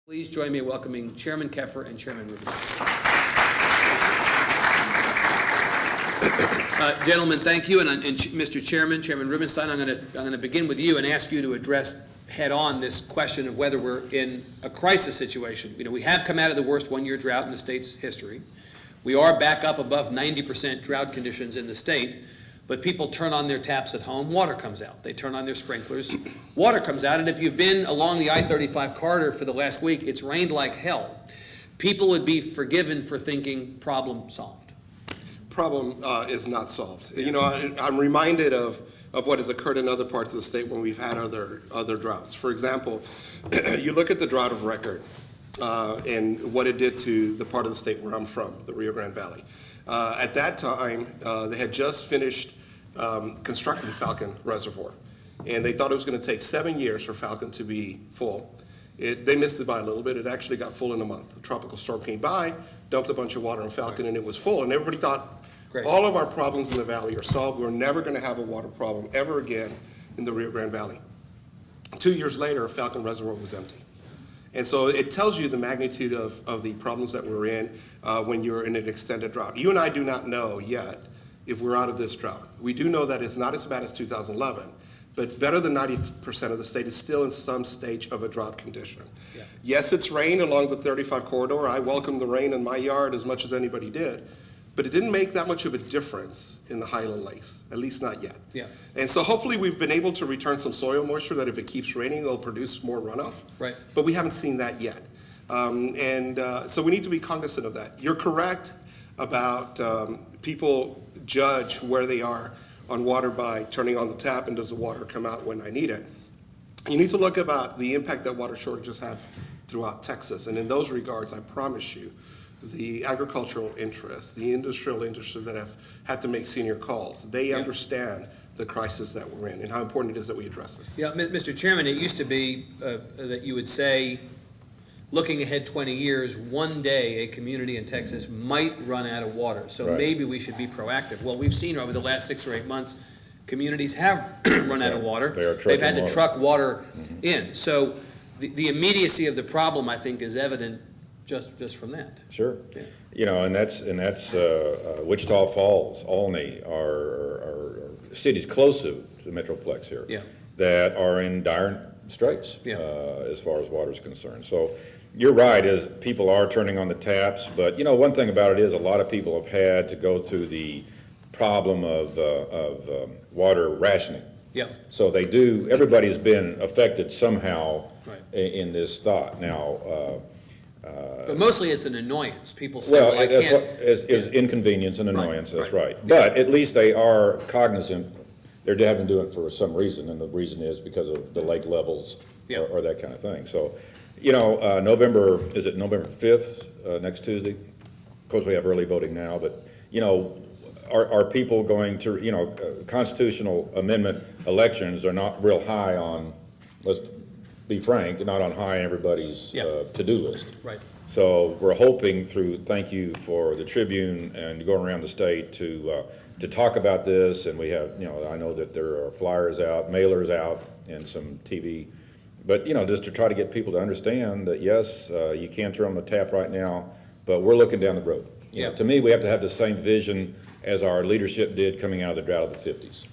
Please join me in welcoming Chairman Keffer and Chairman Rubinstein. Gentlemen, thank you, and Mr. Chairman, Chairman Rubinstein, I'm going to begin with you and ask you to address head-on this question of whether we're in a crisis situation. You know, we have come out of the worst one-year drought in the state's history. We are back up above 90% drought conditions in the state, but people turn on their taps at home, water comes out. They turn on their sprinklers, water comes out, and if you've been along the I-35 corridor for the last week, it's rained like hell. People would be forgiven for thinking problem solved. Problem is not solved. You know, I'm reminded of what has occurred in other parts of the state when we've had other droughts. For example, you look at the drought of record and what it did to the part of the state where I'm from, the Rio Grande Valley. At that time, they had just finished constructing Falcon Reservoir, and they thought it was going to take 7 years for Falcon to be full. They missed it by a little bit. It actually got full in a month. A tropical storm came by, dumped a bunch of water on Falcon, and it was full. And everybody thought, great, all of our problems in the valley are solved. We're never going to have a water problem ever again in the Rio Grande Valley. 2 years later, Falcon Reservoir was empty. And so it tells you the magnitude of the problems that we're in when you're in an extended drought. You and I do not know yet if we're out of this drought. We do know that it's not as bad as 2011, but better than 90% of the state is still in some stage of a drought condition. Yeah. Yes, it's rained along the 35 corridor. I welcomed the rain in my yard as much as anybody did, but it didn't make that much of a difference in the Highland Lakes, at least not yet. Yeah. And so hopefully we've been able to return some soil moisture that if it keeps raining, it'll produce more runoff. Right. But we haven't seen that yet. So we need to be cognizant of that. You're correct about people judge where they are on water by turning on the tap and does the water come out when I need it. You need to look about the impact that water shortages have throughout Texas. And in those regards, I promise you, the agricultural interests, the industrial industry that have had to make senior calls, they understand the crisis that we're in and how important it is that we address this. Yeah, Mr. Chairman, it used to be that you would say, looking ahead 20 years, one day a community in Texas might run out of water. So right, maybe we should be proactive. Well, we've seen over the last 6 or 8 months, communities have run out of water. They've had to truck water in. So the immediacy of the problem, I think, is evident just from that. Sure. Yeah. You know, and that's Wichita Falls, Olney, are cities close to the Metroplex here, yeah, that are in dire straits, yeah, as far as water is concerned. So you're right, is people are turning on the taps, but you know, one thing about it is a lot of people have had to go through the problem of water rationing. Yeah. So they do, everybody's been affected somehow, right, in this thought. Now, but mostly it's an annoyance. People say, well, I can't. Is inconvenience and annoyance, right, that's right. Yeah. But at least they are cognizant. They're having to do it for some reason, and the reason is because of the lake levels, yeah, or that kind of thing. So, you know, November 5th, next Tuesday? Of course, we have early voting now, but, you know, are people going to, you know, constitutional amendment elections are not real high on, let's be frank, not on high everybody's to-do list. Right. So we're hoping through, thank you for the Tribune and going around the state to talk about this, and we have, you know, I know that there are flyers out, mailers out, and some TV, but, you know, just to try to get people to understand that, yes, you can turn on the tap right now, but we're looking down the road. You know, to me, we have to have the same vision as our leadership did coming out of the drought of the 50s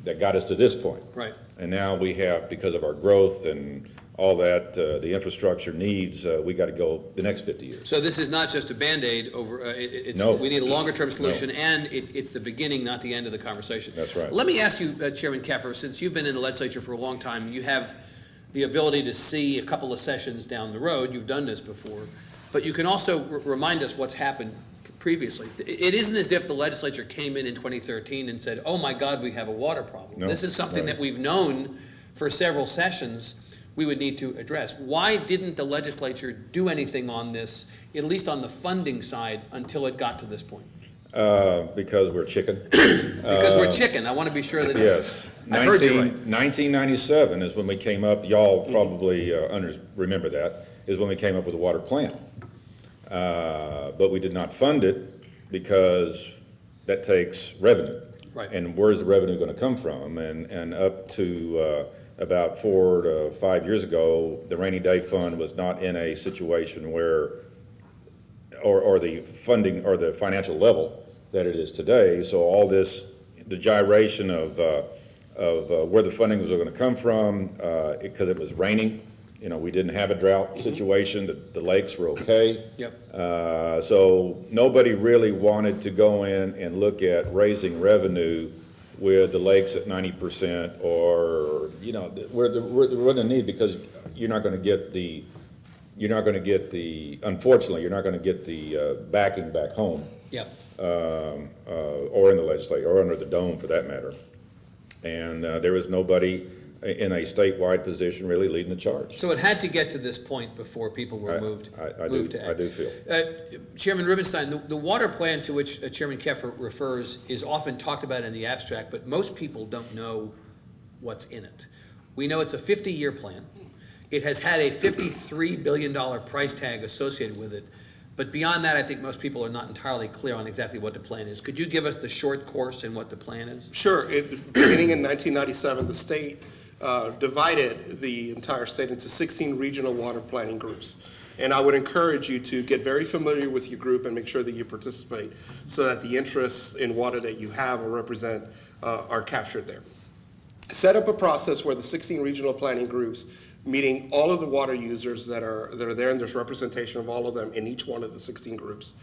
that got us to this point. Right. And now we have, because of our growth and all that, the infrastructure needs, we got to go the next 50 years. So this is not just a Band-Aid over, no, we need a longer-term solution, no, and it's the beginning, not the end of the conversation. That's right. Let me ask you, Chairman Keffer, since you've been in the legislature for a long time, you have the ability to see a couple of sessions down the road. You've done this before, but you can also remind us what's happened previously. It isn't as if the legislature came in 2013 and said, oh my God, we have a water problem. No, this is something that we've known for several sessions we would need to address. Why didn't the legislature do anything on this, at least on the funding side, until it got to this point? Because we're chicken. Because we're chicken. I want to be sure that yes. I heard you right. 1997 is when we came up, y'all probably remember that, is when we came up with a water plan. But we did not fund it because that takes revenue. Right. And where's the revenue going to come from? And up to about 4 to 5 years ago, the rainy day fund was not in a situation where, or the funding or the financial level that it is today. So all this, the gyration of where the funding was going to come from, because it was raining. You know, we didn't have a drought situation. The lakes were okay. Yep. So nobody really wanted to go in and look at raising revenue with the lakes at 90%, or, you know, where the need, because you're not going to get the, unfortunately, you're not going to get the backing back home. Yep. Or in the legislature, or under the dome for that matter. And there was nobody in a statewide position really leading the charge. So it had to get to this point before people were moved to act. I do feel. Chairman Rubinstein, the water plan to which Chairman Keffer refers is often talked about in the abstract, but most people don't know what's in it. We know it's a 50-year plan. It has had a $53 billion price tag associated with it. But beyond that, I think most people are not entirely clear on exactly what the plan is. Could you give us the short course in what the plan is? Sure. Beginning in 1997, the state divided the entire state into 16 regional water planning groups. And I would encourage you to get very familiar with your group and make sure that you participate so that the interests in water that you have or represent are captured there. Set up a process where the 16 regional planning groups, meeting all of the water users that are there, and there's representation of all of them in each one of the 16 groups,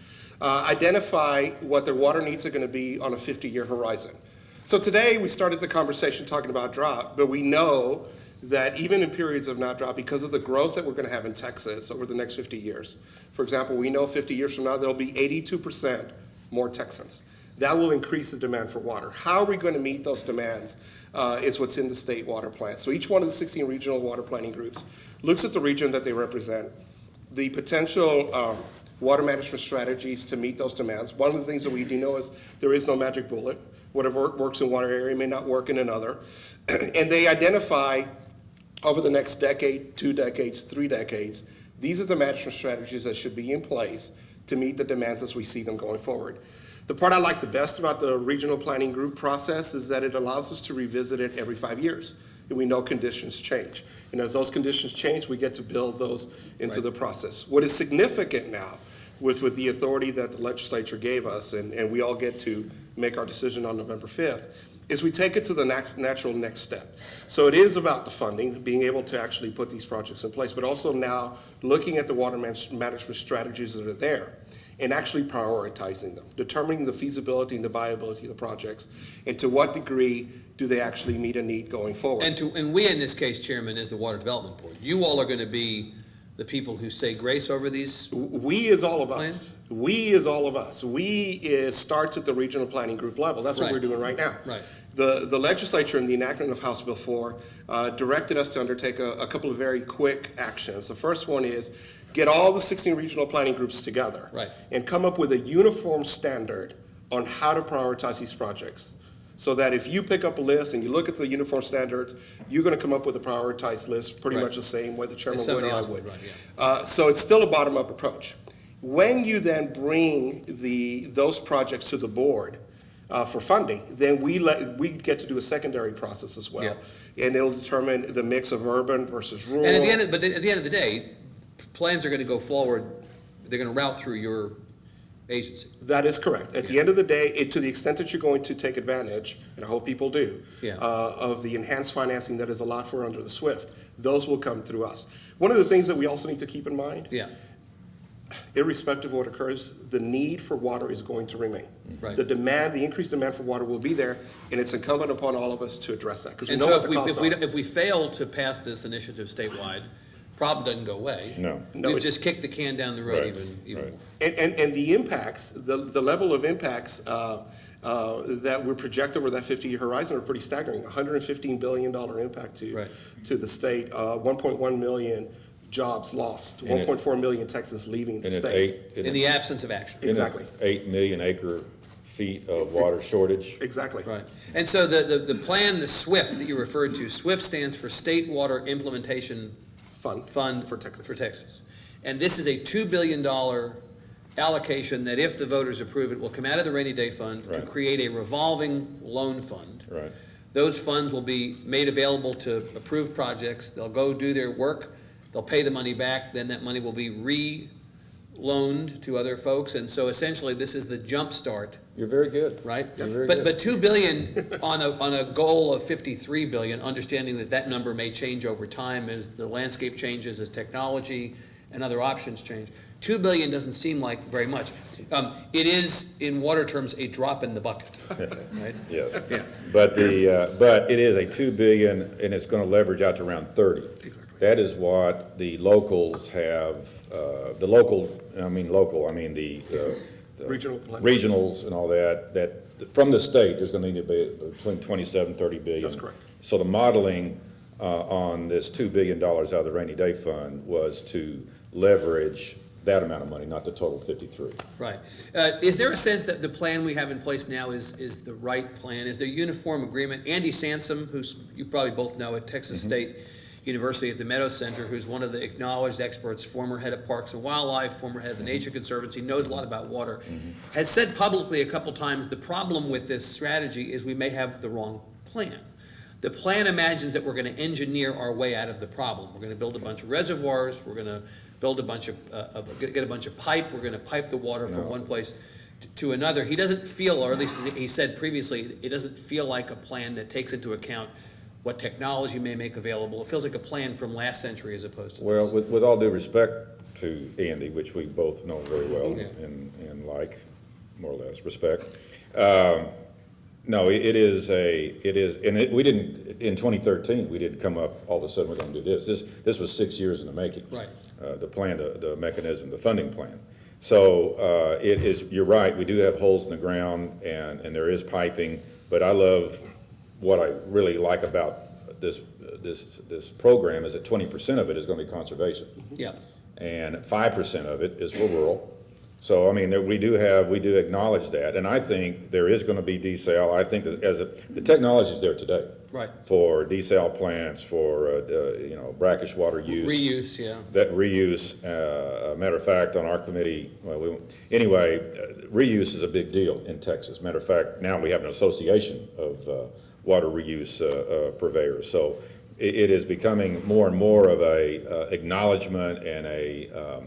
identify what their water needs are going to be on a 50-year horizon. So today we started the conversation talking about drought, but we know that even in periods of not drought, because of the growth that we're going to have in Texas over the next 50 years, for example, we know 50 years from now there'll be 82% more Texans. That will increase the demand for water. How are we going to meet those demands is what's in the state water plan. So each one of the 16 regional water planning groups looks at the region that they represent, the potential water management strategies to meet those demands. One of the things that we do know is there is no magic bullet. Whatever works in one area may not work in another. And they identify over the next decade, 2 decades, 3 decades, these are the management strategies that should be in place to meet the demands as we see them going forward. The part I like the best about the regional planning group process is that it allows us to revisit it every 5 years. And we know conditions change. And as those conditions change, we get to build those into the process. What is significant now with the authority that the legislature gave us, and we all get to make our decision on November 5th, is we take it to the natural next step. So it is about the funding, being able to actually put these projects in place, but also now looking at the water management strategies that are there and actually prioritizing them, determining the feasibility and the viability of the projects, and to what degree do they actually meet a need going forward. And we, in this case, Chairman, is the Water Development Board. You all are going to be the people who say grace over these? We is all of us. Plans? We is all of us. We is starts at the regional planning group level. That's what Right. we're doing right now. Right. The legislature in the enactment of House Bill 4 directed us to undertake a couple of very quick actions. The first one is get all the 16 regional planning groups together Right. and come up with a uniform standard on how to prioritize these projects. So that if you pick up a list and you look at the uniform standards, you're going to come up with a prioritized list pretty Right. much the same way the chairman As would somebody or I else would. would, right, So it's still a bottom-up approach. When you then bring those projects to the board for funding, then we get to do a secondary process as well. And it'll determine the mix of urban versus rural. And at the end of the day, plans are going to go forward, they're going to route through your agency. That is correct. At the end of the day, to the extent that you're going to take advantage, and I hope people do, Yeah. of the enhanced financing that is allowed for under the SWIFT, those will come through us. One of the things that we also need to keep in mind, Yeah, irrespective of what occurs, the need for water is going to remain. Right. The increased demand for water will be there, and it's incumbent upon all of us to address that, because we and know so what the costs are. if we fail to pass this initiative statewide, problem doesn't go away. No. No, We've it- just kicked the can down the road Right, even right. more. And the impacts, the level of impacts that we're projected over that 50-year horizon are pretty staggering. $115 billion impact Right. to the state, 1.1 million jobs lost, And it- 1.4 million Texans leaving the And state. In the absence of action. Exactly. 8 million acre feet of water shortage. Exactly. Right. And so the plan, the SWIFT that you referred to, SWIFT stands for State Water Implementation Fund For Texas. For Texas. And this is a $2 billion allocation that if the voters approve it, will come out of the rainy day fund to Right. create a revolving loan fund. Right. Those funds will be made available to approved projects. They'll go do their work. They'll pay the money back. Then that money will be re-loaned to other folks. And so essentially, this is the jump start, You're very good. right? You're very good. But 2 billion on a goal of 53 billion, understanding that that number may change over time as the landscape changes, as technology and other options change. 2 billion doesn't seem like very much. It is, in water terms, a drop in the bucket, right? Yes. Yeah. But but it is a 2 billion, and it's gonna leverage out to around 30. Exactly. That is what the locals have, the local, I mean the Regional plan. regionals and all that from the state, there's gonna need to be between 27, 30 billion. That's correct. So the modeling, on this $2 billion out of the rainy day fund was to leverage that amount of money, not the total 53. Right. Is there a sense that the plan we have in place now is the right plan? Is there uniform agreement? Andy Sansom, who's, you probably both know at Texas State University at the Meadows Center, who's one of the acknowledged experts, former head of Parks and Wildlife, former head of the Nature Conservancy, knows a lot about water, has said publicly a couple times, the problem with this strategy is we may have the wrong plan. The plan imagines that we're going to engineer our way out of the problem. We're going to build a bunch of reservoirs, we're going to build a bunch of, get a bunch of pipe, we're going to pipe the water from one place to another. He doesn't feel, or at least he said previously, it doesn't feel like a plan that takes into account what technology may make available. It feels like a plan from last century as opposed to Well, this. with all due respect to Andy, which we both know very well Yeah. and like, more or less, respect. No, it is, and we didn't, in 2013, we didn't come up, all of a sudden, we're gonna do this. This was 6 years in the making. Right. The plan, the mechanism, the funding plan. So, it is, you're right, we do have holes in the ground and there is piping, but I love, what I really like about this program is that 20% of it is gonna be conservation. Yeah. And 5% of it is for rural. So, I mean, we do acknowledge that, and I think there is gonna be desal. I think that the technology is there today. Right. For desal plants, for, brackish water use. Reuse, yeah. That reuse, matter of fact, on our committee, reuse is a big deal in Texas. Matter of fact, now we have an association of, water reuse, purveyors. So it is becoming more and more of a, acknowledgement and a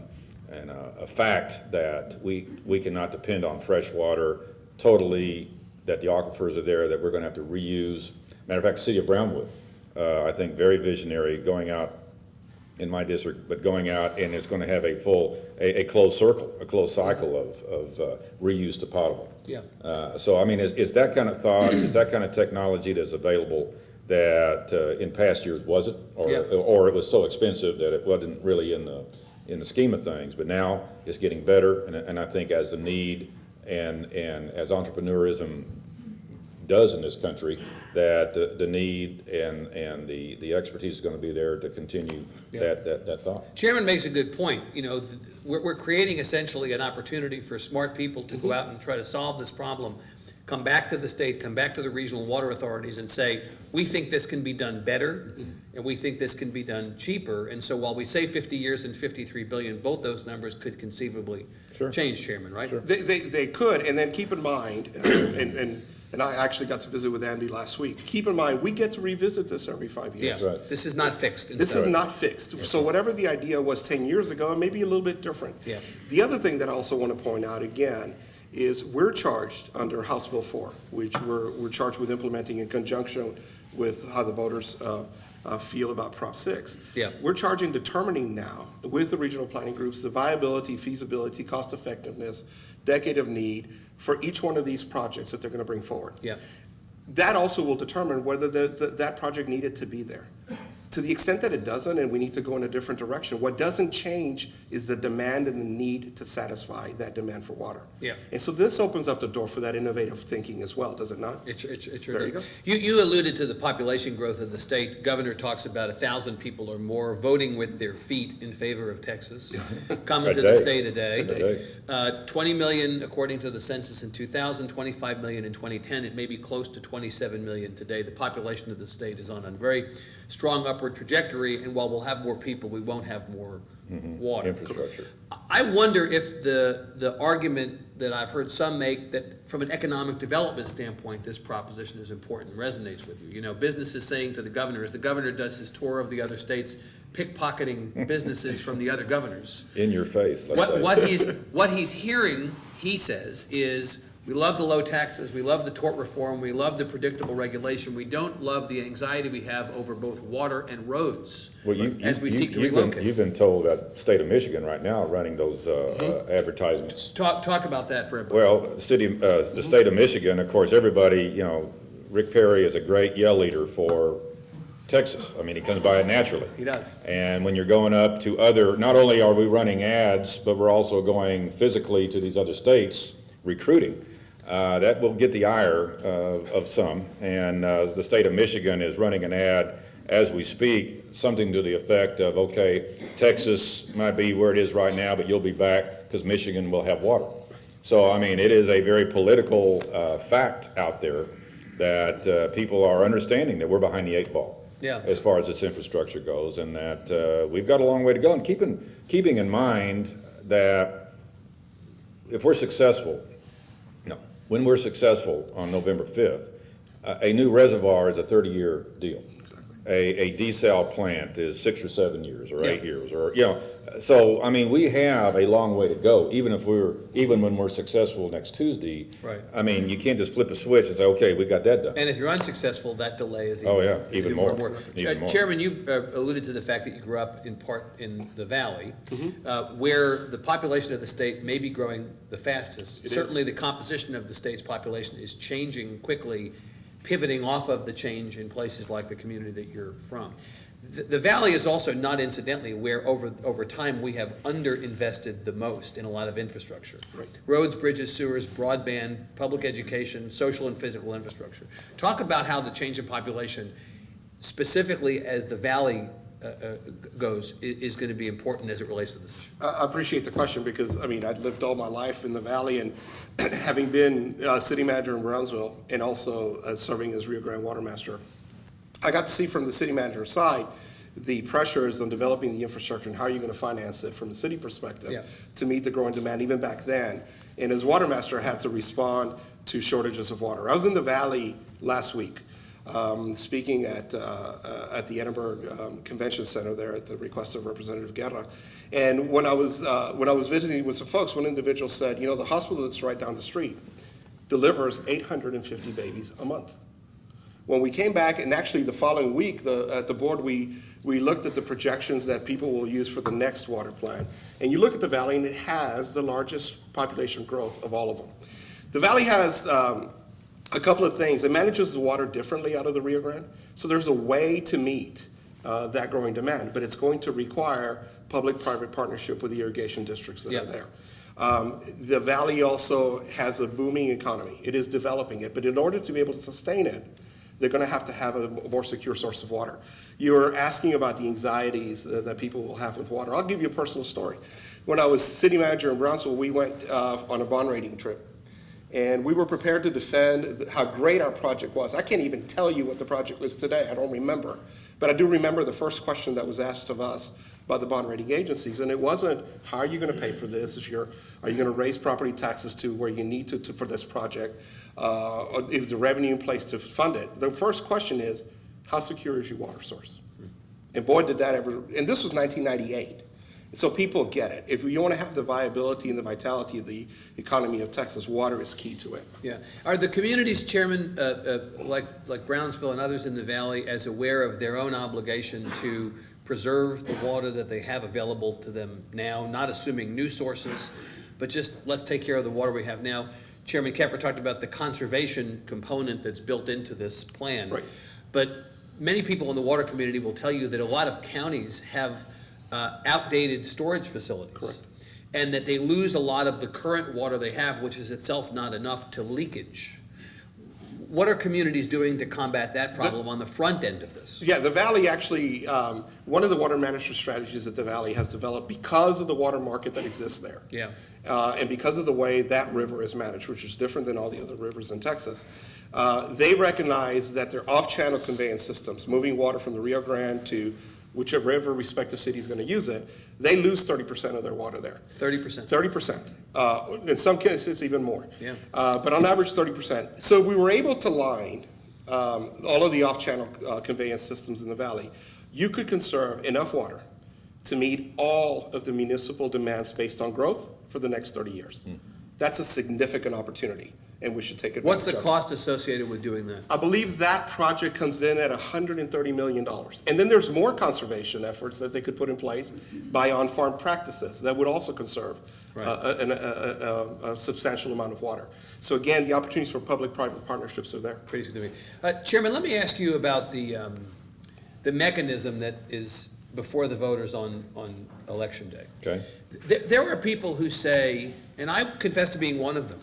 fact that we cannot depend on fresh water totally, that the aquifers are there, that we're gonna have to reuse. Matter of fact, the city of Brownwood, I think very visionary, going out in my district, but going out and it's gonna have a closed cycle of reuse to potable. Yeah. So, I mean, is that kind of thought, is that kind of technology that's available that in past years wasn't? Yeah. Or it was so expensive that it wasn't really in the scheme of things, but now it's getting better, and I think as the need and as entrepreneurism does in this country, that the need and the expertise is gonna be there to continue that thought. Chairman makes a good point. You know, we're creating essentially an opportunity for smart people to go out and try to solve this problem, come back to the state, come back to the regional water authorities and say, we think this can be done better, and we think this can be done cheaper. And so while we say 50 years and 53 billion, both those numbers could conceivably change, Chairman, right? Sure. They could, and then keep in mind, and I actually got to visit with Andy last week. Keep in mind, we get to revisit this every 5 years. Yeah, Right. this is not fixed. This is not fixed. So whatever the idea was 10 years ago, it may be a little bit different. Yeah. The other thing that I also want to point out again is we're charged under House Bill 4, which we're charged with implementing in conjunction with how the voters feel about Prop 6. Yeah. We're charging determining now with the regional planning groups the viability, feasibility, cost effectiveness, decade of need for each one of these projects that they're going to bring forward. Yeah. That also will determine whether that project needed to be there. To the extent that it doesn't, and we need to go in a different direction, what doesn't change is the demand and the need to satisfy that demand for water. Yeah. And so this opens up the door for that innovative thinking as well, does it not? It sure There you does. go. You alluded to the population growth of the state. Governor talks about 1,000 people or more voting with their feet in favor of Texas, coming to the state a day. 20 million according to the census in 2000, 25 million in 2010. It may be close to 27 million today. The population of the state is on a very strong upward trajectory, and while we'll have more people, we won't have more water. Infrastructure. I wonder if the argument that I've heard some make, that from an economic development standpoint, this proposition is important, resonates with you. You know, businesses saying to the governor, as the governor does his tour of the other states, pickpocketing businesses from the other governors. In your face, let's say. What he's hearing, he says, is we love the low taxes, we love the tort reform, we love the predictable regulation, we don't love the anxiety we have over both water and roads as we seek to relocate. You've been told that the state of Michigan right now running those advertisements. Talk about that for a bit. Well, the state of Michigan, of course, everybody, you know, Rick Perry is a great yell leader for Texas. I mean, he comes by it naturally. He does. And when you're going up to not only are we running ads, but we're also going physically to these other states recruiting. That will get the ire of some. And the state of Michigan is running an ad as we speak, something to the effect of, okay, Texas might be where it is right now, but you'll be back because Michigan will have water. So, I mean, it is a very political fact out there that people are understanding that we're behind the 8 ball. Yeah. As far as this infrastructure goes, and that we've got a long way to go. And keeping in mind that if we're successful, when we're successful on November 5th, a new reservoir is a 30-year deal. A desal plant is 6 or 7 years or 8 years, or so I mean, we have a long way to go. Even when we're successful next Tuesday, right? I mean, you can't just flip a switch and say, okay, we got that done. And if you're unsuccessful, that delay is even more. Even more. Chairman, you alluded to the fact that you grew up in part in the Valley, where the population of the state may be growing the fastest. Certainly, the composition of the state's population is changing quickly, pivoting off of the change in places like the community that you're from. The Valley is also not incidentally where over time we have underinvested the most in a lot of infrastructure. Right. Roads, bridges, sewers, broadband, public education, social and physical infrastructure. Talk about how the change in population, specifically as the Valley goes, is going to be important as it relates to this issue. I appreciate the question because, I mean, I've lived all my life in the Valley, and having been city manager in Brownsville and also serving as Rio Grande Water Master, I got to see from the city manager's side the pressures on developing the infrastructure and how you're going to finance it from a city perspective to meet the growing demand even back then. And as water master, I had to respond to shortages of water. I was in the Valley last week speaking at the Edinburgh Convention Center there at the request of Representative Guerra. And when I was visiting with some folks, one individual said, you know, the hospital that's right down the street delivers 850 babies a month. When we came back, and actually the following week, at the board, we looked at the projections that people will use for the next water plan. And you look at the Valley, and it has the largest population growth of all of them. The Valley has a couple of things. It manages the water differently out of the Rio Grande. So there's a way to meet that growing demand, but it's going to require public-private partnership with the irrigation districts that are there. The Valley also has a booming economy. It is developing it, but in order to be able to sustain it, they're going to have a more secure source of water. You were asking about the anxieties that people will have with water. I'll give you a personal story. When I was city manager in Brownsville, we went on a bond rating trip. And we were prepared to defend how great our project was. I can't even tell you what the project was today. I don't remember. But I do remember the first question that was asked of us by the bond rating agencies. And it wasn't, how are you going to pay for this? Are you going to raise property taxes to where you need to for this project? Or is the revenue in place to fund it? The first question is, how secure is your water source? And boy, did that ever, and this was 1998. So people get it. If you want to have the viability and the vitality of the economy of Texas, water is key to it. Yeah. Are the communities, Chairman, like Brownsville and others in the Valley, as aware of their own obligation to preserve the water that they have available to them now, not assuming new sources, but just let's take care of the water we have now? Chairman Keffer talked about the conservation component that's built into this plan. Right. But many people in the water community will tell you that a lot of counties have outdated storage facilities. Correct. And that they lose a lot of the current water they have, which is itself not enough to leakage. What are communities doing to combat that problem on the front end of this? Yeah, the Valley actually, one of the water management strategies that the Valley has developed because of the water market that exists there. Yeah. And because of the way that river is managed, which is different than all the other rivers in Texas, they recognize that their off-channel conveyance systems, moving water from the Rio Grande to whichever respective city is going to use it, they lose 30% of their water there. 30%. 30%. In some cases, even more. Yeah. But on average, 30%. So we were able to line all of the off-channel conveyance systems in the valley. You could conserve enough water to meet all of the municipal demands based on growth for the next 30 years. That's a significant opportunity, and we should take advantage What's of the it. cost associated with doing that? I believe that project comes in at $130 million. And then there's more conservation efforts that they could put in place by on-farm practices that would also conserve a substantial amount of water. So again, the opportunities for public-private partnerships are there. Pretty significant. Chairman, let me ask you about the mechanism that is before the voters on election day. Okay. There are people who say, and I confess to being one of them,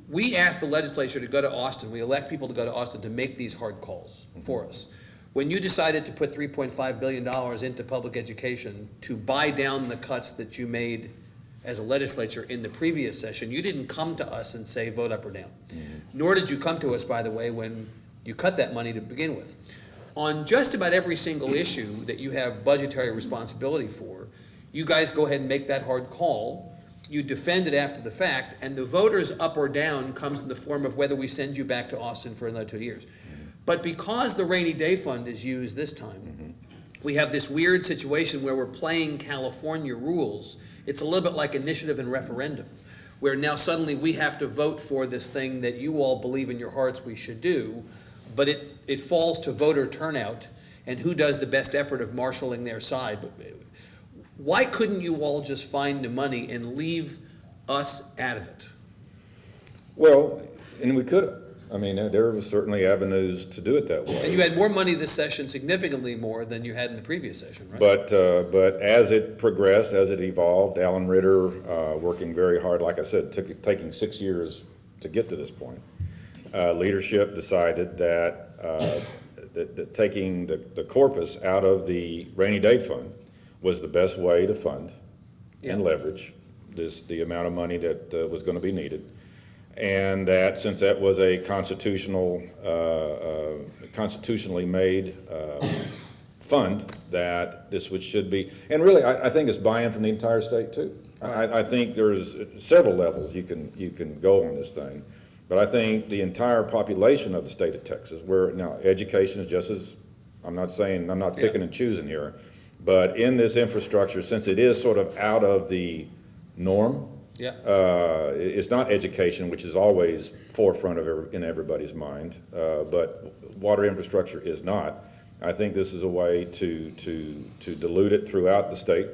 we ask the legislature to go to Austin, we elect people to go to Austin to make these hard calls for us. When you decided to put $3.5 billion into public education to buy down the cuts that you made as a legislature in the previous session, you didn't come to us and say vote up or down. Nor did you come to us, by the way, when you cut that money to begin with. On just about every single issue that you have budgetary responsibility for, you guys go ahead and make that hard call. You defend it after the fact, and the voters up or down comes in the form of whether we send you back to Austin for another 2 years. But because the rainy day fund is used this time, we have this weird situation where we're playing California rules. It's a little bit like initiative and referendum, where now suddenly we have to vote for this thing that you all believe in your hearts we should do, but it falls to voter turnout and who does the best effort of marshaling their side. Why couldn't you all just find the money and leave us out of it? Well, and we could. I mean, there were certainly avenues to do it that way. And you had more money this session, significantly more than you had in the previous session, right? But as it progressed, as it evolved, Alan Ritter working very hard, like I said, taking 6 years to get to this point. Leadership decided that taking the corpus out of the rainy day fund was the best way to fund and leverage the amount of money that was going to be needed. And that since that was a constitutionally made fund, that this should be, and really I think it's buy-in from the entire state too. I think there's several levels you can go on this thing, but I think the entire population of the state of Texas, where now education is just as, I'm not picking and choosing here, but in this infrastructure, since it is sort of out of the norm. Yeah. It's not education, which is always forefront in everybody's mind, but water infrastructure is not. I think this is a way to dilute it throughout the state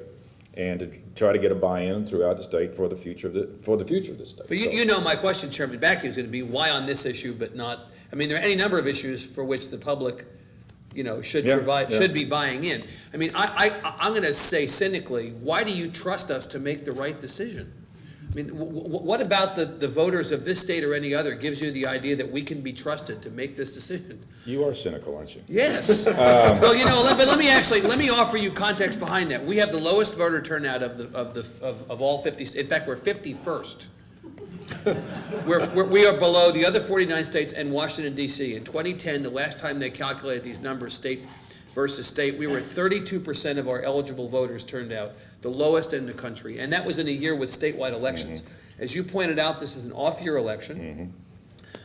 and to try to get a buy-in throughout the state for the future of the state. But you know my question, Chairman, back to you is going to be why on this issue, but not. I mean, there are any number of issues for which the public, should be buying in. I mean, I'm going to say cynically, why do you trust us to make the right decision? I mean, what about the voters of this state or any other gives you the idea that we can be trusted to make this decision? You are cynical, aren't you? Yes. Well, but let me offer you context behind that. We have the lowest voter turnout of all 50 states. In fact, we're 51st. We are below the other 49 states and Washington, D.C. In 2010, the last time they calculated these numbers, state versus state, we were at 32% of our eligible voters turned out, the lowest in the country. And that was in a year with statewide elections. As you pointed out, this is an off-year election.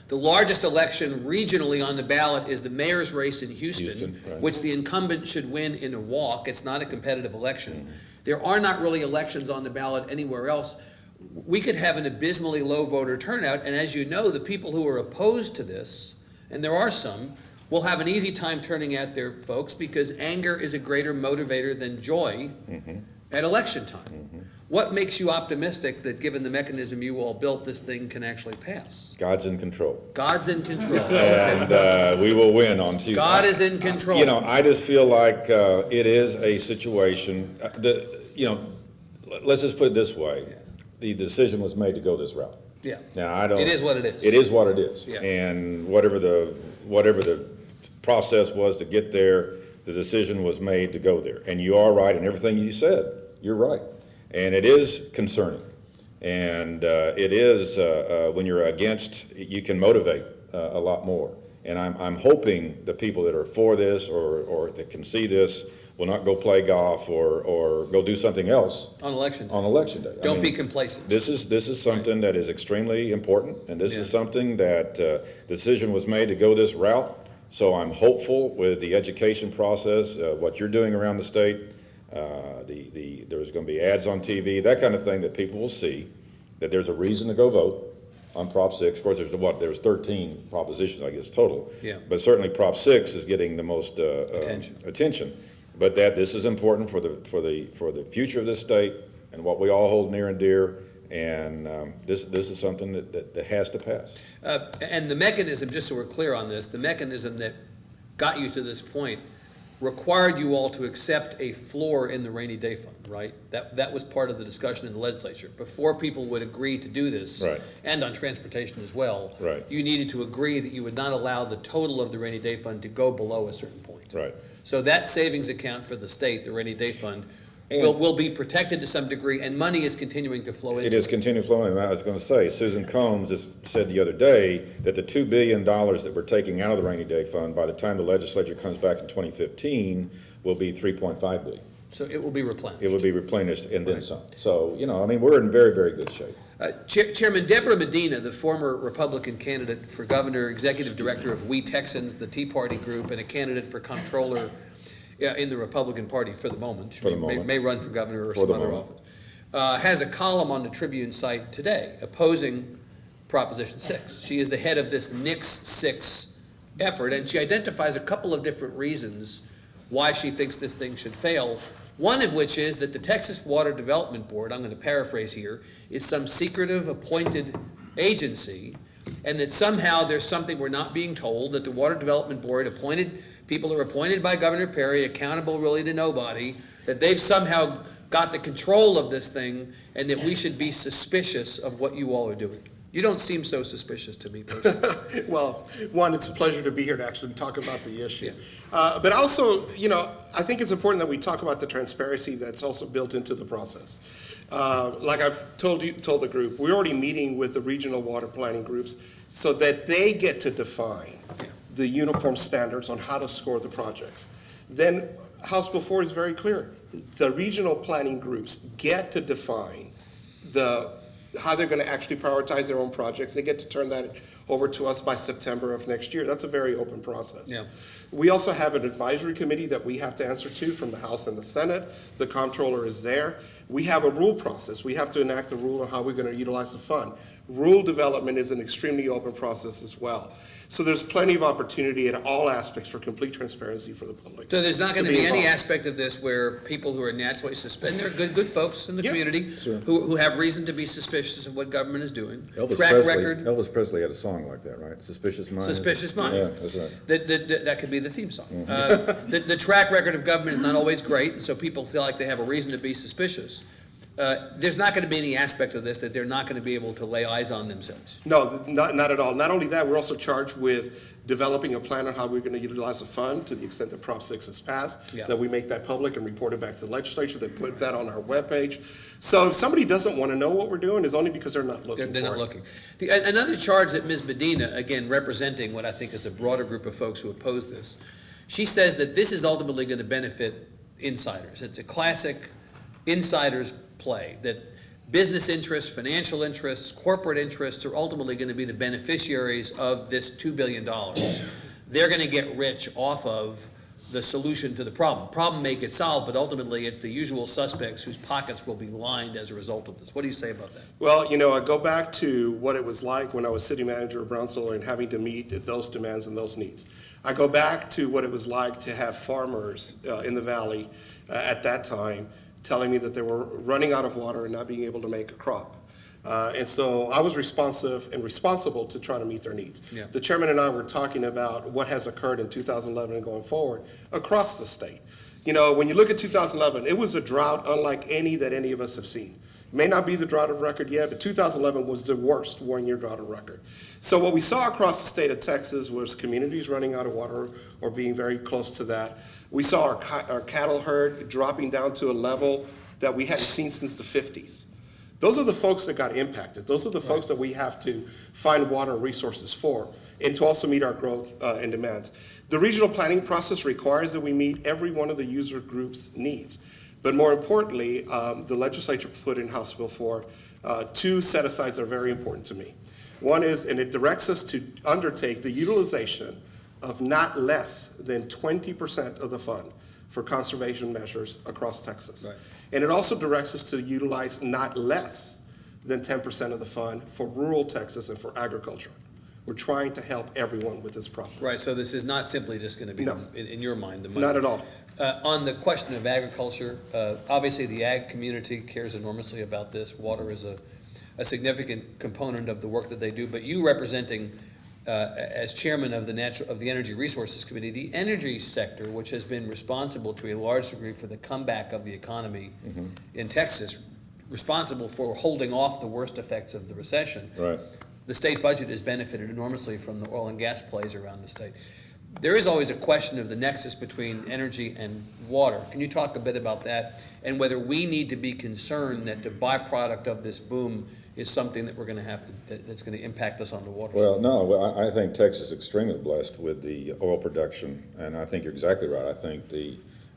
The largest election regionally on the ballot is the mayor's race in Houston, right, which the incumbent should win in a walk. It's not a competitive election. There are not really elections on the ballot anywhere else. We could have an abysmally low voter turnout, and as you know, the people who are opposed to this, and there are some, will have an easy time turning out their folks because anger is a greater motivator than joy at election time. What makes you optimistic that given the mechanism you all built, this thing can actually pass? God's in control. God's in control. And we will win on Tuesday. God is in control. I just feel like it is a situation, let's just put it this way. The decision was made to go this route. Yeah. Now, It is what it is. It is what it is. Yeah. And whatever the process was to get there, the decision was made to go there. And you are right in everything you said. You're right. And it is concerning. And it is, when you're against, you can motivate a lot more. and I'm hoping the people that are for this or that can see this will not go play golf or go do something else On election day. on election day. Don't be complacent. This is something that is extremely important, and this is something that the decision was made to go this route. So I'm hopeful with the education process, what you're doing around the state, there's going to be ads on TV, that kind of thing that people will see, that there's a reason to go vote on Prop 6. Of course, there's 13 propositions, I guess, total. Yeah. But certainly Prop 6 is getting the most attention. But that this is important for the future of this state and what we all hold near and dear. And this is something that has to pass. And the mechanism, just so we're clear on this, the mechanism that got you to this point required you all to accept a floor in the rainy day fund, right? That was part of the discussion in the legislature. Before people would agree to do this, Right. and on transportation as well, Right. you needed to agree that you would not allow the total of the rainy day fund to go below a certain point. Right. So that savings account for the state, the rainy day fund, And- will be protected to some degree, and money is continuing to flow in. It is continuing flowing. And I was going to say, Susan Combs just said the other day that the $2 billion that we're taking out of the rainy day fund, by the time the legislature comes back in 2015, will be $3.5 billion. So it will be replenished. It will be replenished and then some. So, we're in very, very good shape. Chairman Deborah Medina, the former Republican candidate for governor, executive director of We Texans, the Tea Party group, and a candidate for comptroller in the Republican Party for the moment. For the moment. May run for governor or For some the other moment. office. Has a column on the Tribune site today opposing Proposition 6. She is the head of this Nix 6 effort, and she identifies a couple of different reasons why she thinks this thing should fail. One of which is that the Texas Water Development Board, I'm going to paraphrase here, is some secretive appointed agency, and that somehow there's something we're not being told, that the Water Development Board people are appointed by Governor Perry, accountable really to nobody, that they've somehow got the control of this thing, and that we should be suspicious of what you all are doing. You don't seem so suspicious to me personally. Well, one, it's a pleasure to be here to actually talk about the issue. But also, I think it's important that we talk about the transparency that's also built into the process. Like I've told the group, we're already meeting with the regional water planning groups so that they get to define the uniform standards on how to score the projects. Then House Bill 4 is very clear. The regional planning groups get to define how they're going to actually prioritize their own projects. They get to turn that over to us by September of next year. That's a very open process. Yeah. We also have an advisory committee that we have to answer to from the House and the Senate. The comptroller is there. We have a rule process. We have to enact a rule on how we're going to utilize the fund. Rule development is an extremely open process as well. So there's plenty of opportunity at all aspects for complete transparency for the public. So there's not going to be any involved. aspect of this where people who are naturally suspicious, and they're good folks in the Yeah. community Sure. who have reason to be suspicious of what government is doing. Elvis Presley had a song like that, right? Suspicious Minds. Suspicious Minds. Yeah, that's right. That could be the theme song. The track record of government is not always great, and so people feel like they have a reason to be suspicious. There's not going to be any aspect of this that they're not going to be able to lay eyes on themselves. No, not at all. Not only that, we're also charged with developing a plan on how we're going to utilize the fund to the extent that Prop 6 is passed, Yeah. that we make that public and report it back to the legislature. They put that on our webpage. So if somebody doesn't want to know what we're doing, it's only because they're not looking They're for not it. looking. Another charge that Ms. Medina, again, representing what I think is a broader group of folks who oppose this, she says that this is ultimately going to benefit insiders. It's a classic insiders play, that business interests, financial interests, corporate interests are ultimately going to be the beneficiaries of this $2 billion. They're going to get rich off of the solution to the problem. Problem may get solved, but ultimately it's the usual suspects whose pockets will be lined as a result of this. What do you say about that? Well, I go back to what it was like when I was city manager of Brownsville and having to meet those demands and those needs. I go back to what it was like to have farmers in the valley at that time telling me that they were running out of water and not being able to make a crop. And so I was responsive and responsible to try to meet their needs. Yeah. The chairman and I were talking about what has occurred in 2011 and going forward across the state. When you look at 2011, it was a drought unlike any that any of us have seen. It may not be the drought of record yet, but 2011 was the worst one-year drought of record. So what we saw across the state of Texas was communities running out of water or being very close to that. We saw our cattle herd dropping down to a level that we hadn't seen since the 50s. Those are the folks that got impacted. Those are the folks that we have to find water resources for, and to also meet our growth and demands. The regional planning process requires that we meet every one of the user groups' needs. But more importantly, the legislature put in House Bill 4 two set-asides are very important to me. One is, and it directs us to undertake the utilization of not less than 20% of the fund for conservation measures across Texas. Right. And it also directs us to utilize not less than 10% of the fund for rural Texas and for agriculture. We're trying to help everyone with this process. Right, so this is not simply just going to be, No. in your mind, the money. Not at all. On the question of agriculture, obviously the ag community cares enormously about this. Water is a significant component of the work that they do, but you representing, as chairman of the Energy Resources Committee, the energy sector, which has been responsible to a large degree for the comeback of the economy in Texas, responsible for holding off the worst effects of the recession. Right. The state budget has benefited enormously from the oil and gas plays around the state. There is always a question of the nexus between energy and water. Can you talk a bit about that, and whether we need to be concerned that the byproduct of this boom is something that we're going to have to, that's going to impact us on the water? Well, no, I think Texas is extremely blessed with the oil production, and I think you're exactly right. I think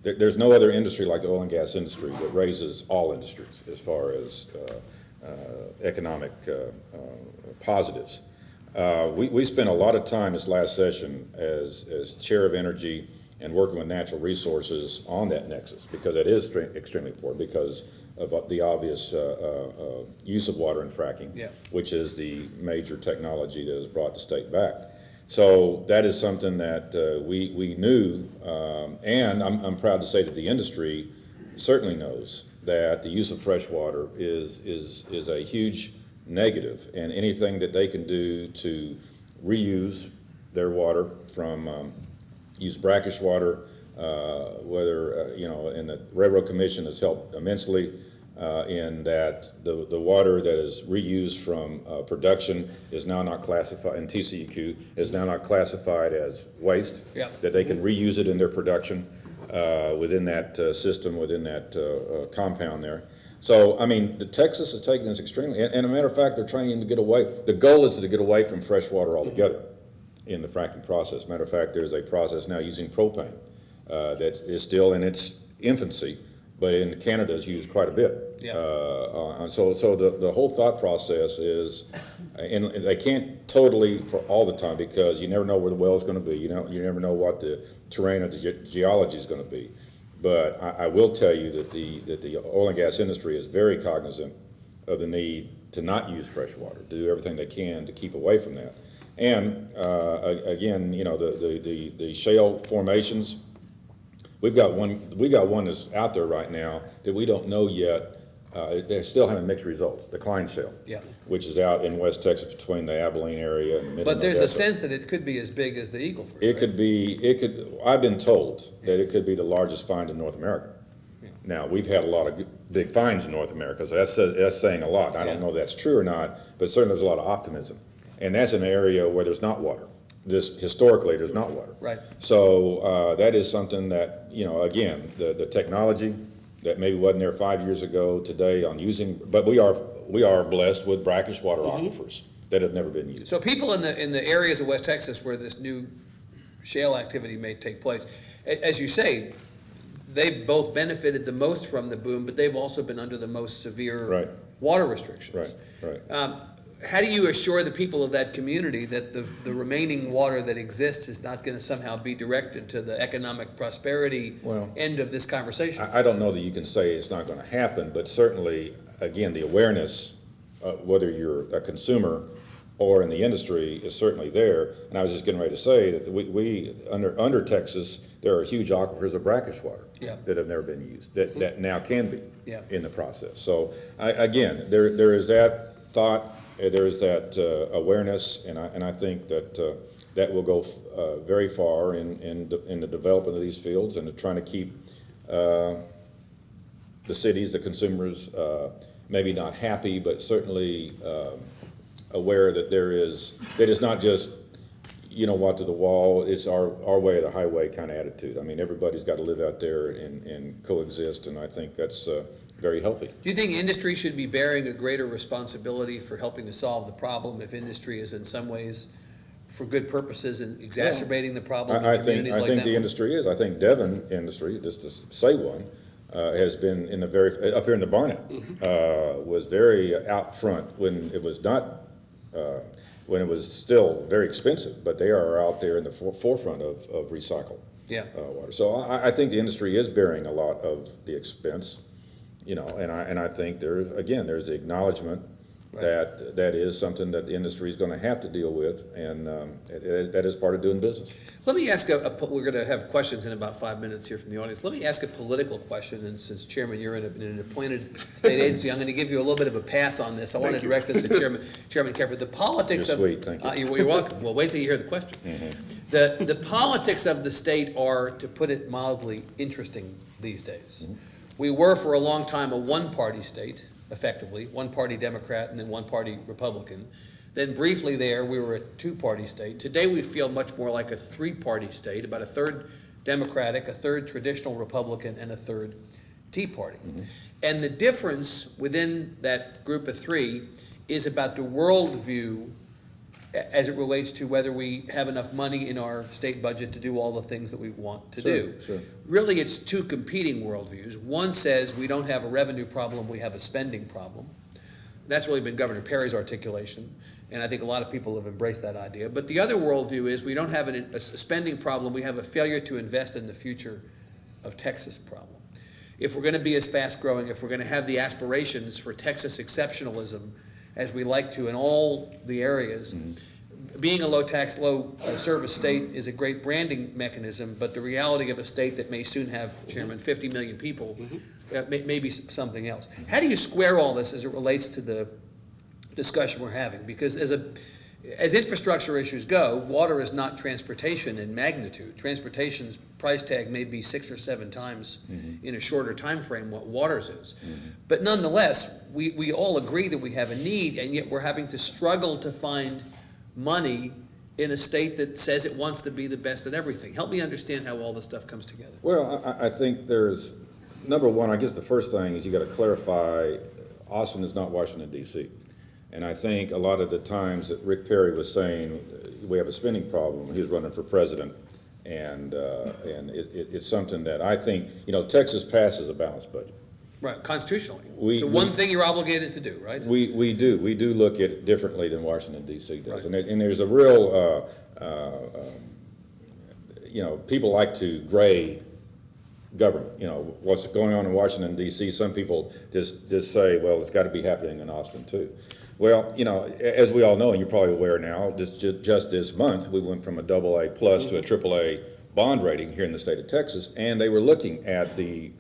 there's no other industry like the oil and gas industry that raises all industries as far as economic positives. We spent a lot of time this last session as chair of energy and working with natural resources on that nexus, because it is extremely important because of the obvious use of water in fracking, Yeah. which is the major technology that has brought the state back. So that is something that we knew, and I'm proud to say that the industry certainly knows that the use of fresh water is a huge negative, and anything that they can do to reuse their water from use brackish water, whether and the Railroad Commission has helped immensely in that the water that is reused from production is now not classified, and TCEQ is now not classified as waste. Yeah. That they can reuse it in their production within that system, within that compound there. So, I mean, Texas is taking this extremely, and a matter of fact, they're trying to get away, the goal is to get away from fresh water altogether in the fracking process. Matter of fact, there's a process now using propane that is still in its infancy, but in Canada is used quite a bit. Yeah. So the whole thought process is, and they can't totally for all the time, because you never know where the well is going to be. You never know what the terrain or the geology is going to be. But I will tell you that the oil and gas industry is very cognizant of the need to not use fresh water, to do everything they can to keep away from that. And again, the shale formations, we got one that's out there right now that we don't know yet. They're still having mixed results. The Klein Shale, Yeah. which is out in West Texas between the Abilene area and Midland. But there's a Odessa. sense that it could be as big as the Eagle Ford. It could be, I've been told that it could be the largest find in North America. Yeah. Now, we've had a lot of big finds in North America, so that's saying a lot. I don't know if that's true or not, but certainly there's a lot of optimism. And that's an area where there's not water. Historically, there's not water. Right. So that is something that, again, the technology that maybe wasn't there 5 years ago today on using, but we are blessed with brackish water aquifers that have never been used. So people in the areas of West Texas where this new shale activity may take place, as you say, they've both benefited the most from the boom, but they've also been under the most severe Right. water restrictions. Right. How do you assure the people of that community that the remaining water that exists is not going to somehow be directed to the economic prosperity end of this conversation? I don't know that you can say it's not going to happen, but certainly, again, the awareness, whether you're a consumer or in the industry, is certainly there. And I was just getting ready to say that we under Texas, there are huge aquifers of brackish water Yeah. that have never been used, that now can be Yeah. in the process. So, again, there is that thought, there is that awareness, and I think that that will go very far in the development of these fields, and to trying to keep the cities, the consumers, maybe not happy, but certainly aware that that it's not just, to the wall, it's our way or the highway kind of attitude. I mean, everybody's got to live out there and coexist, and I think that's very healthy. Do you think industry should be bearing a greater responsibility for helping to solve the problem if industry is in some ways, for good purposes, and exacerbating the problem in communities like that? I think the industry is. I think Devon industry, just to say one, has been in the very, up here in the Barnett, was very out front when it was not, when it was still very expensive, but they are out there in the forefront of recycled water. So I think the industry is bearing a lot of the expense, you know, and I think there's the acknowledgement that that is something that the industry is going to have to deal with, and that is part of doing business. Let me ask we're going to have questions in about 5 minutes here from the audience. Let me ask a political question, and since Chairman, you're in an appointed state agency, I'm going to give you a little bit of a pass on this. I want to direct this to Chairman Keffer. The politics You're sweet, thank you. You're welcome. Well, wait till you hear the question. The politics of the state are, to put it mildly, interesting these days. We were for a long time a one-party state, effectively, one-party Democrat and then one-party Republican. Then briefly there, we were a two-party state. Today, we feel much more like a three-party state, about a third Democratic, a third traditional Republican, and a third Tea Party. And the difference within that group of three is about the worldview as it relates to whether we have enough money in our state budget to do all the things that we want to do. Sure. Really, it's two competing worldviews. One says we don't have a revenue problem, we have a spending problem. That's really been Governor Perry's articulation, and I think a lot of people have embraced that idea. But the other worldview is we don't have a spending problem, we have a failure to invest in the future of Texas problem. If we're going to be as fast growing, if we're going to have the aspirations for Texas exceptionalism as we like to in all the areas, being a low tax, low service state is a great branding mechanism, but the reality of a state that may soon have, Chairman, 50 million people may be something else. How do you square all this as it relates to the discussion we're having? Because as infrastructure issues go, water is not transportation in magnitude. Transportation's price tag may be 6 or 7 times in a shorter time frame what water's is. But nonetheless, we all agree that we have a need, and yet we're having to struggle to find money in a state that says it wants to be the best at everything. Help me understand how all this stuff comes together. Well, I think there's, number one, I guess the first thing is you got to clarify, Austin is not Washington, D.C. And I think a lot of the times that Rick Perry was saying we have a spending problem, he was running for president, and it's something that I think, you know, Texas passes a balanced budget. Right, constitutionally. So one thing you're obligated to do, right? We do look at it differently than Washington, D.C. does. Right. And there's a real, you know, people like to gray government, you know, what's going on in Washington, D.C. Some people just say, well, it's got to be happening in Austin too. Well, you know, as we all know, and you're probably aware now, just this month, we went from a AA+ to a AAA bond rating here in the state of Texas, and they were looking at the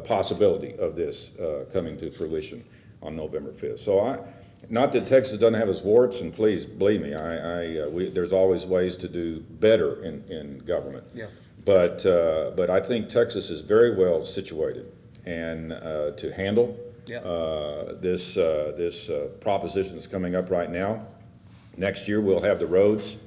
possibility of this coming to fruition on November 5th. So not that Texas doesn't have its warts, and please believe me, there's always ways to do better in government. Yeah. But I think Texas is very well situated and to handle this proposition that's coming up right now. Next year we'll have the roads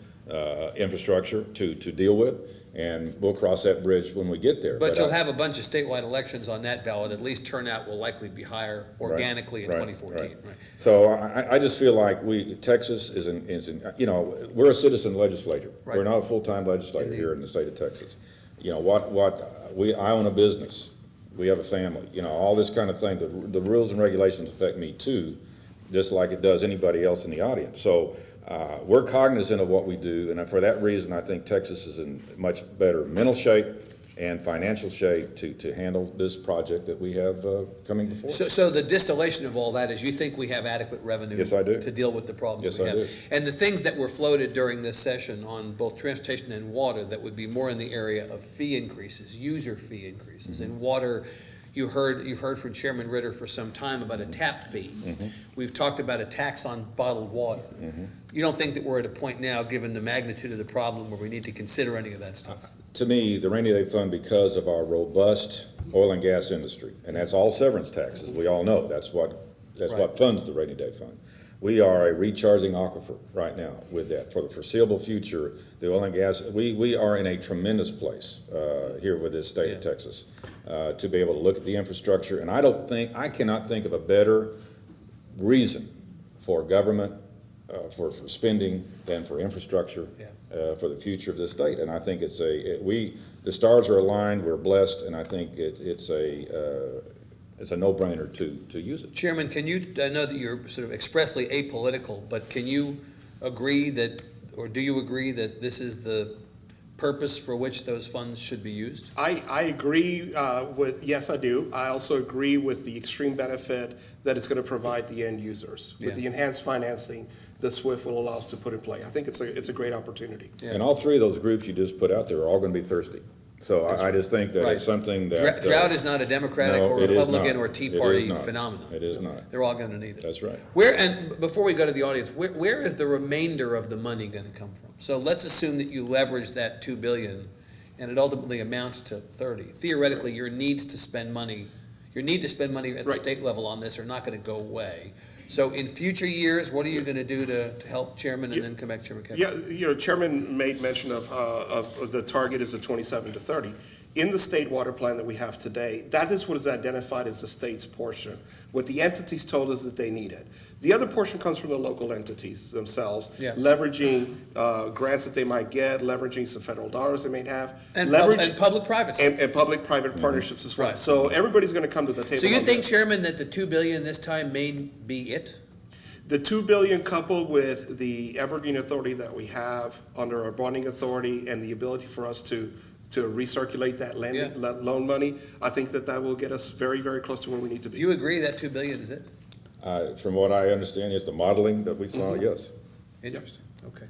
infrastructure to deal with, and we'll cross that bridge when we get there. But you'll have a bunch of statewide elections on that ballot. At least turnout will likely be higher organically in 2014. Right. So I just feel like Texas is you know, we're a citizen legislature. Right. We're not a full-time legislator here in the state of Texas. You know, I own a business. We have a family. You know, all this kind of thing. The rules and regulations affect me too, just like it does anybody else in the audience. So we're cognizant of what we do, and for that reason, I think Texas is in much better mental shape and financial shape to handle this project that we have coming before. So the distillation of all that is you think we have adequate revenue to deal with the problems we have. And the things that were floated during this session on both transportation and water that would be more in the area of fee increases, user fee increases. In water, you've heard from Chairman Ritter for some time about a tap fee. We've talked about a tax on bottled water. You don't think that we're at a point now, given the magnitude of the problem, where we need to consider any of that stuff? To me, the rainy day fund, because of our robust oil and gas industry, and that's all severance taxes, we all know, that's what funds the rainy day fund. We are a recharging aquifer right now with that. For the foreseeable future, the oil and gas, we are in a tremendous place here with this state of Texas to be able to look at the infrastructure. And I cannot think of a better reason for government, for spending than for infrastructure for the future of this state. And I think the stars are aligned, we're blessed, and I think it's a no-brainer to use it. Chairman, can you, I know that you're sort of expressly apolitical, but can you agree that, or do you agree that this is the purpose for which those funds should be used? I agree yes, I do. I also agree with the extreme benefit that it's going to provide the end users. With the enhanced financing that SWIFT will allow us to put in play. I think it's a great opportunity. Yeah. And all three of those groups you just put out there are all going to be thirsty. So I just think that it's something that. Drought is not a Democratic or Republican or Tea Party phenomenon. phenomenon. It is not. They're all going to need it. That's right. And before we go to the audience, where is the remainder of the money going to come from? So let's assume that you leverage that $2 billion and it ultimately amounts to 30. Theoretically, your need to spend money at the state level on this are not going to go away. So in future years, what are you going to do to help Chairman and then come back to Chairman Keffer? Yeah, Chairman made mention of the target is the 27 to 30. In the state water plan that we have today, that is what is identified as the state's portion, what the entities told us that they needed. The other portion comes from the local entities themselves, leveraging grants that they might get, leveraging some federal dollars they may have. And public-private. And public-private partnerships as well. So everybody's going to come to the table. So you think, Chairman, that the $2 billion this time may be it? The $2 billion coupled with the Evergreen Authority that we have under our bonding authority and the ability for us to recirculate that loan money, I think that will get us very, very close to where we need to be. You agree that $2 billion is it? From what I understand, is the modeling that we saw, yes. Interesting, okay.